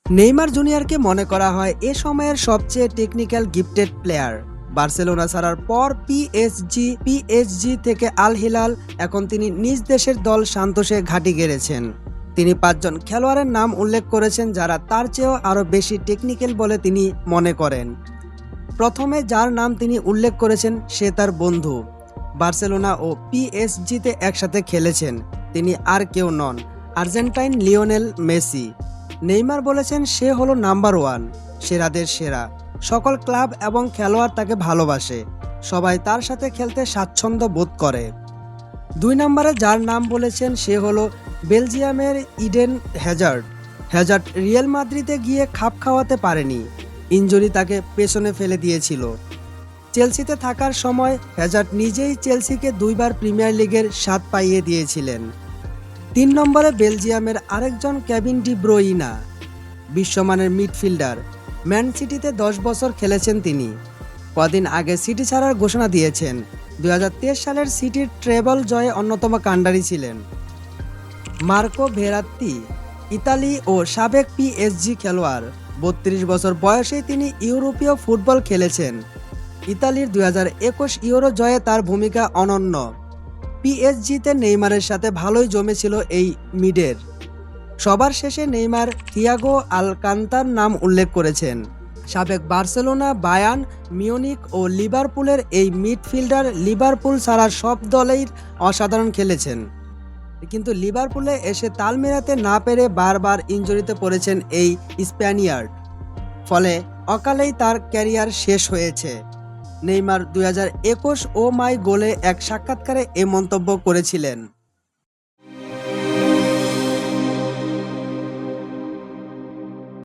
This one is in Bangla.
নেইমার জুনিয়রকে মনে করা হয় এ সময়ের সবচেয়ে টেকনিক্যাল গিফটেড প্লেয়ার। বার্সেলোনা ছাড়ার পর পিএসজি থেকে আল হিলাল, এখন তিনি নিজ দেশের দল সান্তোসে ঘাঁটি গেড়েছেন। তিনি 5 জন খেলোয়াড়ের নাম উল্লেখ করেছেন যারা তার চেয়েও আরও বেশি টেকনিক্যাল বলে তিনি মনে করেন। প্রথমে যার নাম তিনি উল্লেখ করেছেন সে তার বন্ধু। বার্সেলোনা ও পিএসজিতে একসাথে খেলেছেন, তিনি আর কেউ নন, আর্জেন্টাইন লিওনেল মেসি। নেইমার বলেছেন সে হলো নাম্বার 1, সেরাদের সেরা। সকল ক্লাব এবং খেলোয়াড় তাকে ভালোবাসে, সবাই তার সাথে খেলতে স্বাচ্ছন্দ্য বোধ করে। 2 নম্বরে যার নাম বলেছেন সে হলো বেলজিয়ামের ইডেন হ্যাজার্ড। হ্যাজার্ড রিয়াল মাদ্রিদে গিয়ে খাপ খাওয়াতে পারেনি, ইনজুরি তাকে পেছনে ফেলে দিয়েছিল। চেলসিতে থাকার সময় হ্যাজার্ড নিজেই চেলসিকে 2 বার প্রিমিয়ার লিগের স্বাদ পাইয়ে দিয়েছিলেন। 3 নম্বরে বেলজিয়ামের আরেকজন কেভিন ডি ব্রুইনা, বিশ্বমানের মিডফিল্ডার। ম্যান সিটিতে 10 বছর খেলেছেন তিনি। কদিন আগে সিটি ছাড়ার ঘোষণা দিয়েছেন। 2023 সালের সিটির ট্রেবল জয়ে অন্যতম কাণ্ডারি ছিলেন। মার্কো ভেরাত্তি, ইতালি ও সাবেক পিএসজি খেলোয়াড়। 32 বছর বয়সেই তিনি ইউরোপীয় ফুটবল খেলেছেন। ইতালির 2021 ইউরো জয়ে তার ভূমিকা অনন্য। পিএসজিতে নেইমারের সাথে ভালোই জমেছিল এই মিডের। সবার শেষে নেইমার থিয়াগো আলকান্তার নাম উল্লেখ করেছেন। সাবেক বার্সেলোনা, বায়ার্ন মিউনিখ ও লিভারপুলের এই মিডফিল্ডার লিভারপুল ছাড়া সব দলেই অসাধারণ খেলেছেন, কিন্তু লিভারপুলে এসে তাল মেলাতে না পেরে বারবার ইনজুরিতে পড়েছেন এই স্প্যানিয়ার্ড। ফলে অকালেই তার ক্যারিয়ার শেষ হয়েছে। নেইমার 2021 ও মাই গোলে এক সাক্ষাৎকারে এ মন্তব্য করেছিলেন।